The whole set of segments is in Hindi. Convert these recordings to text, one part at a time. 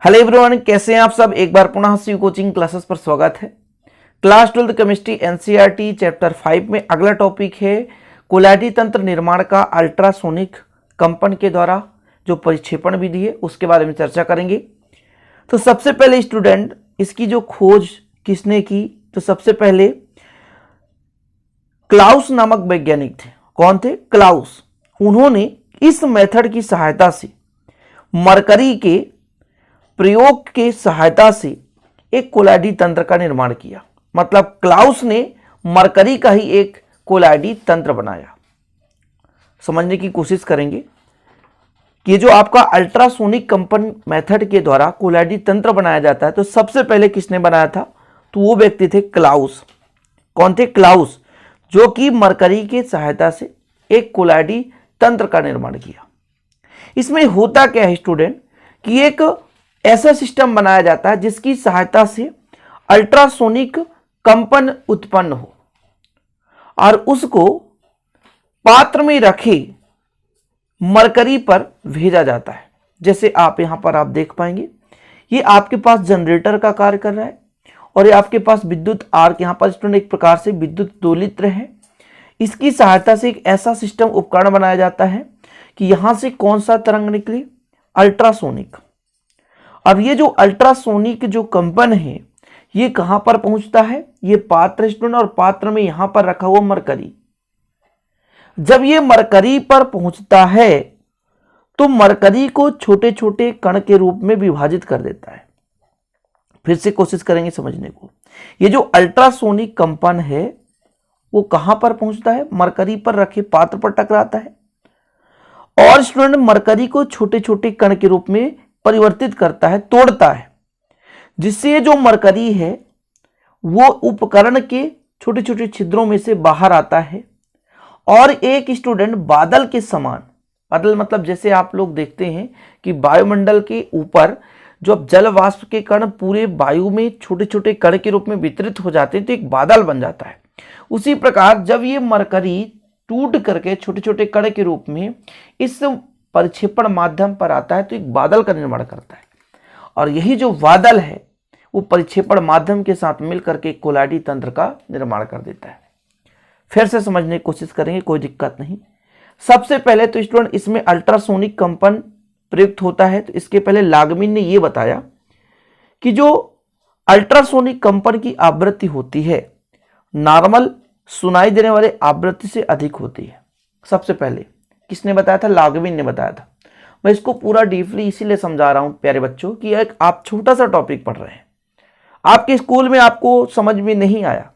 हेलो एवरीवन, कैसे हैं आप सब। एक बार पुनः शिव कोचिंग क्लासेस पर स्वागत है। क्लास 12 केमिस्ट्री एनसीईआरटी चैप्टर 5 में अगला टॉपिक है कोलाइडी तंत्र निर्माण का अल्ट्रासोनिक कंपन के द्वारा जो परिक्षेपण विधि है उसके बारे में चर्चा करेंगे। तो सबसे पहले स्टूडेंट, इसकी जो खोज किसने की, तो सबसे पहले क्लाउस नामक वैज्ञानिक थे। कौन थे? क्लाउस। उन्होंने इस मेथड की सहायता से मरकरी के प्रयोग के सहायता से एक कोलाइडी तंत्र का निर्माण किया। मतलब क्लाउस ने मरकरी का ही एक कोलाइडी तंत्र बनाया। समझने की कोशिश करेंगे कि जो आपका अल्ट्रासोनिक कंपन मेथड के द्वारा कोलाइडी तंत्र बनाया जाता है, तो सबसे पहले किसने बनाया था? तो वो व्यक्ति थे क्लाउस। कौन थे? क्लाउस, जो कि मरकरी के सहायता से एक कोलाइडी तंत्र का निर्माण किया। इसमें होता क्या है स्टूडेंट कि एक ऐसा सिस्टम बनाया जाता है जिसकी सहायता से अल्ट्रासोनिक कंपन उत्पन्न हो और उसको पात्र में रखे मरकरी पर भेजा जाता है। जैसे आप यहां पर आप देख पाएंगे, ये आपके पास जनरेटर का कार्य कर रहा है और ये आपके पास विद्युत आर्क, यहां पर स्टूडेंट एक प्रकार से विद्युत दोलित्र है। इसकी सहायता से एक ऐसा सिस्टम उपकरण बनाया जाता है कि यहां से कौन सा तरंग निकले? अल्ट्रासोनिक। अब ये जो अल्ट्रासोनिक जो कंपन है ये कहां पर पहुंचता है? ये पात्र स्टूडेंट, और पात्र में यहां पर रखा हुआ मरकरी। जब ये मरकरी पर पहुंचता है तो मरकरी को छोटे छोटे कण के रूप में विभाजित कर देता है। फिर से कोशिश करेंगे समझने को। ये जो अल्ट्रासोनिक कंपन है वो कहां पर पहुंचता है? मरकरी पर रखे पात्र पर टकराता है और स्टूडेंट मरकरी को छोटे छोटे कण के रूप में परिवर्तित करता है, तोड़ता है, जिससे जो मरकरी है वो उपकरण के छोटे छोटे छिद्रों में से बाहर आता है और एक स्टूडेंट बादल के समान, बादल मतलब जैसे आप लोग देखते हैं कि वायुमंडल के ऊपर जब जल वाष्प के कण पूरे वायु में छोटे छोटे कण के रूप में वितरित हो जाते हैं तो एक बादल बन जाता है। उसी प्रकार जब ये मरकरी टूट करके छोटे छोटे कण के रूप में इस परिक्षेपण माध्यम पर आता है तो एक बादल का निर्माण करता है, और यही जो बादल है वो परिक्षेपण माध्यम के साथ मिलकर के कोलाइडी तंत्र का निर्माण कर देता है। फिर से समझने की कोशिश करेंगे, कोई दिक्कत नहीं। सबसे पहले तो स्टूडेंट इसमें अल्ट्रासोनिक कंपन प्रयुक्त होता है। तो इसके पहले लागमिन ने यह बताया कि जो अल्ट्रासोनिक कंपन की आवृत्ति होती है नॉर्मल सुनाई देने वाले आवृत्ति से अधिक होती है। सबसे पहले किसने बताया था? लागमिन ने बताया था। मैं इसको पूरा डीपली इसीलिए समझा रहा हूं प्यारे बच्चों कि एक आप छोटा सा टॉपिक पढ़ रहे हैं, आपके स्कूल में आपको समझ में नहीं आया,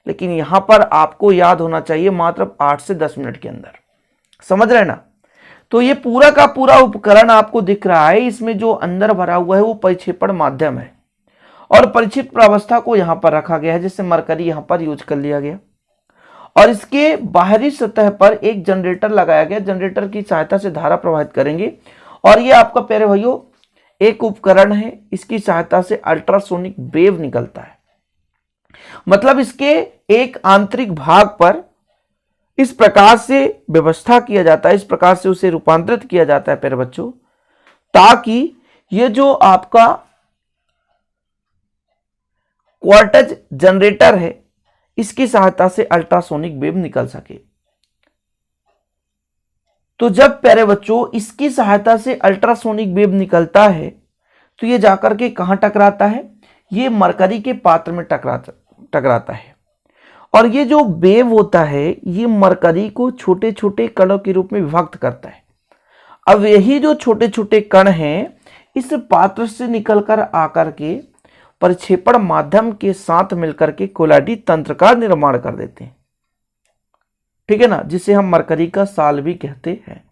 लेकिन यहां पर आपको याद होना चाहिए मात्र 8 से 10 मिनट के अंदर। समझ रहे ना? तो ये पूरा का पूरा उपकरण आपको दिख रहा है, इसमें जो अंदर भरा हुआ है वो परिक्षेपण माध्यम है और परिक्षिप्त अवस्था को यहां पर रखा गया है, जिससे मरकरी यहां पर यूज कर लिया गया और इसके बाहरी सतह पर एक जनरेटर लगाया गया। जनरेटर की सहायता से धारा प्रवाहित करेंगे और ये आपका प्यारे भाइयों एक उपकरण है, इसकी सहायता से अल्ट्रासोनिक वेव निकलता है। मतलब इसके एक आंतरिक भाग पर इस प्रकार से व्यवस्था किया जाता है, इस प्रकार से उसे रूपांतरित किया जाता है प्यारे बच्चों, ताकि ये जो आपका क्वार्टज जनरेटर है इसकी सहायता से अल्ट्रासोनिक वेव निकल सके। तो जब प्यारे बच्चों इसकी सहायता से अल्ट्रासोनिक वेव निकलता है तो ये जाकर के कहां टकराता है? ये मरकरी के पात्र में टकराता है और ये जो वेव होता है ये मरकरी को छोटे छोटे कणों के रूप में विभक्त करता है। अब यही जो छोटे छोटे कण हैं इस पात्र से निकलकर आकर के परिक्षेपण माध्यम के साथ मिलकर के कोलाइडी तंत्र का निर्माण कर देते हैं। ठीक है ना? जिसे हम मरकरी का साल भी कहते हैं।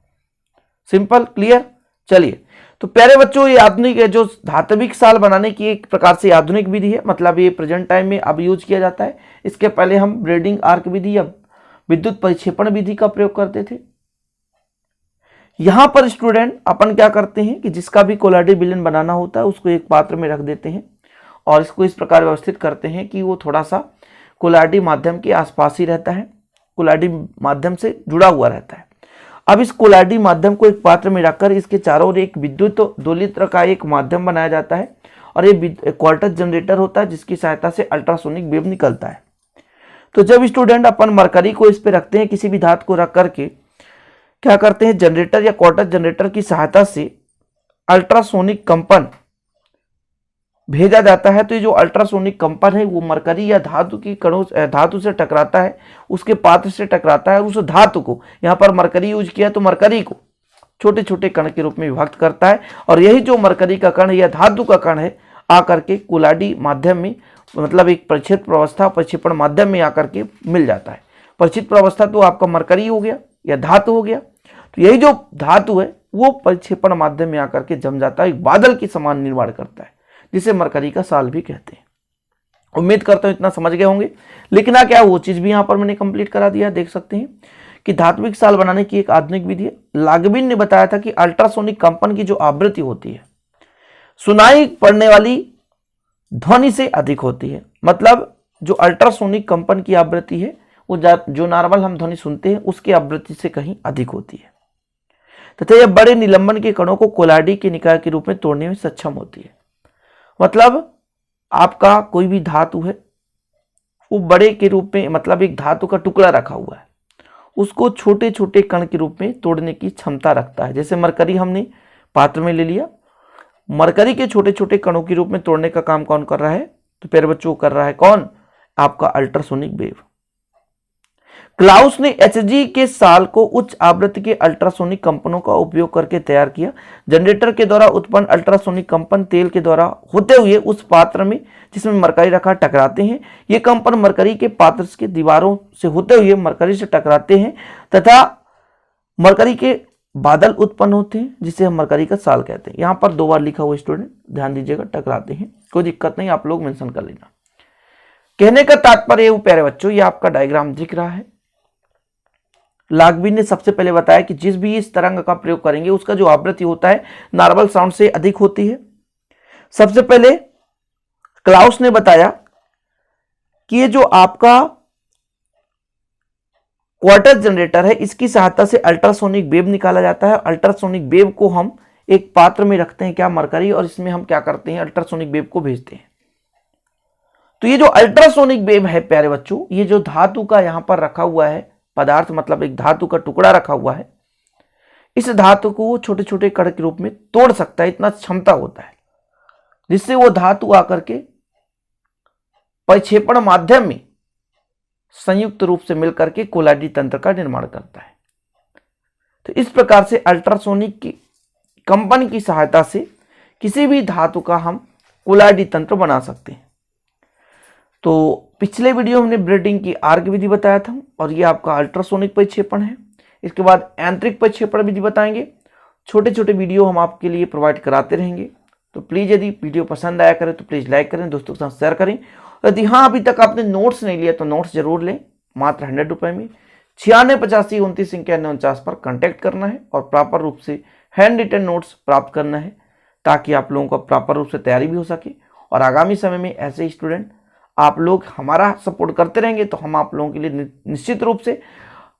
Simple, clear? चलिए, तो प्यारे बच्चों ये आधुनिक जो धात्विक साल बनाने की एक प्रकार से आधुनिक विधि है। मतलब ये प्रेजेंट टाइम में अब यूज किया जाता है। इसके पहले हम ब्रेडिंग आर्क विधि या विद्युत परिक्षेपण विधि का प्रयोग करते थे। यहां पर स्टूडेंट अपन क्या करते हैं कि जिसका भी कोलाइडी विलयन बनाना होता है उसको एक पात्र में रख देते हैं और इसको इस प्रकार व्यवस्थित करते हैं कि वो थोड़ा सा कोलाइडी माध्यम के आसपास ही रहता है, कोलाइडी माध्यम से जुड़ा हुआ रहता है। अब इस कोलाडी माध्यम को एक पात्र में रखकर इसके चारों ओर एक विद्युत दोलित्र का एक माध्यम बनाया जाता है और ये क्वार्टज जनरेटर होता है जिसकी सहायता से अल्ट्रासोनिक वेव निकलता है। तो जब स्टूडेंट अपन मरकरी को इस पे रखते हैं, किसी भी धातु को रख करके क्या करते हैं, जनरेटर या क्वार्टज जनरेटर की सहायता से अल्ट्रासोनिक कंपन भेजा जाता है। तो ये जो अल्ट्रासोनिक कंपन है वो मरकरी या धातु की कणों धातु से टकराता है, उसके पात्र से टकराता है और उस धातु को, यहाँ पर मरकरी यूज किया तो मरकरी को छोटे छोटे कण के रूप में विभक्त करता है और यही जो मरकरी का कण या धातु का कण है आकर के कोलाडी माध्यम में, मतलब एक परिक्षेप प्रवस्था प्रक्षेपण माध्यम में आकर के मिल जाता है। परिक्षेप प्रवस्था तो आपका मरकरी हो गया या धातु हो गया, तो यही जो धातु है वो परिक्षेपण माध्यम में आकर के जम जाता है, एक बादल के समान निर्माण करता है जिसे मरकरी का साल भी कहते हैं। उम्मीद करता हूं इतना समझ गए होंगे। लिखना क्या वो चीज भी यहां पर मैंने कंप्लीट करा दिया। देख सकते हैं कि धात्विक साल बनाने की एक आधुनिक विधि है। लागबिन ने बताया था कि अल्ट्रासोनिक कंपन की जो आवृत्ति होती है सुनाई पड़ने वाली ध्वनि से अधिक होती है। मतलब जो अल्ट्रासोनिक कंपन की आवृत्ति है वो जो नॉर्मल हम ध्वनि सुनते हैं उसकी आवृत्ति से कहीं अधिक होती है तथा यह बड़े निलंबन के कणों को कोलाडी के निकाय के रूप में तोड़ने में सक्षम होती है। मतलब आपका कोई भी धातु है वो बड़े के रूप में, मतलब एक धातु का टुकड़ा रखा हुआ है, उसको छोटे छोटे कण के रूप में तोड़ने की क्षमता रखता है। जैसे मरकरी हमने पात्र में ले लिया, मरकरी के छोटे छोटे कणों के रूप में तोड़ने का काम कौन कर रहा है, तो प्यारे बच्चों कर रहा है कौन, आपका अल्ट्रासोनिक वेव। क्लाउस ने एचजी के साल को उच्च आवृत्ति के अल्ट्रासोनिक कंपनों का उपयोग करके तैयार किया। जनरेटर के द्वारा उत्पन्न अल्ट्रासोनिक कंपन तेल के द्वारा होते हुए उस पात्र में जिसमें मरकरी रखा टकराते हैं। ये कंपन मरकरी के पात्र के दीवारों से होते हुए मरकरी से टकराते हैं तथा मरकरी के बादल उत्पन्न होते हैं जिसे हम मरकरी का साल कहते हैं। यहाँ पर 2 बार लिखा हुआ स्टूडेंट ध्यान दीजिएगा, टकराते हैं, कोई दिक्कत नहीं, आप लोग मेंशन कर लेना। कहने का तात्पर्य वो प्यारे बच्चों, ये आपका डायग्राम दिख रहा है। लागबिन ने सबसे पहले बताया कि जिस भी इस तरंग का प्रयोग करेंगे उसका जो आवृत्ति होता है नॉर्मल साउंड से अधिक होती है। सबसे पहले क्लाउस ने बताया कि ये जो आपका क्वार्टज जनरेटर है इसकी सहायता से अल्ट्रासोनिक वेव निकाला जाता है। अल्ट्रासोनिक वेव को हम एक पात्र में रखते हैं क्या, मरकरी, और इसमें हम क्या करते हैं, अल्ट्रासोनिक वेव को भेजते हैं। तो ये जो अल्ट्रासोनिक वेव है प्यारे बच्चों, ये जो धातु का यहां पर रखा हुआ है पदार्थ, मतलब एक धातु का टुकड़ा रखा हुआ है, इस धातु को छोटे छोटे कण के रूप में तोड़ सकता है, इतना क्षमता होता है जिससे वो धातु आकर के परिक्षेपण माध्यम में संयुक्त रूप से मिलकर के कोलाडी तंत्र का निर्माण करता है। तो इस प्रकार से अल्ट्रासोनिक की कंपन की सहायता से किसी भी धातु का हम कोलाडी तंत्र बना सकते हैं। तो पिछले वीडियो में हमने ब्रेडिंग की आर्क विधि बताया था और ये आपका अल्ट्रासोनिक परिक्षेपण है। इसके बाद यांत्रिक परिक्षेपण विधि बताएंगे। छोटे छोटे वीडियो हम आपके लिए प्रोवाइड कराते रहेंगे। तो प्लीज़ यदि वीडियो पसंद आया करे तो प्लीज़ लाइक करें, दोस्तों के साथ शेयर करें। यदि हाँ अभी तक आपने नोट्स नहीं लिया तो नोट्स जरूर लें, मात्र 100 रुपये में। 968529 पर कॉन्टैक्ट करना है और प्रॉपर रूप से हैंड रिटन नोट्स प्राप्त करना है ताकि आप लोगों का प्रॉपर रूप से तैयारी भी हो सके। और आगामी समय में ऐसे स्टूडेंट आप लोग हमारा सपोर्ट करते रहेंगे तो हम आप लोगों के लिए निश्चित रूप से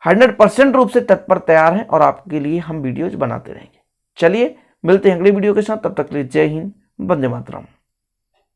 100% रूप से तत्पर तैयार हैं और आपके लिए हम वीडियोज बनाते रहेंगे। चलिए मिलते हैं अगले वीडियो के साथ, तब तक के लिए जय हिंद, वंदे मातरम।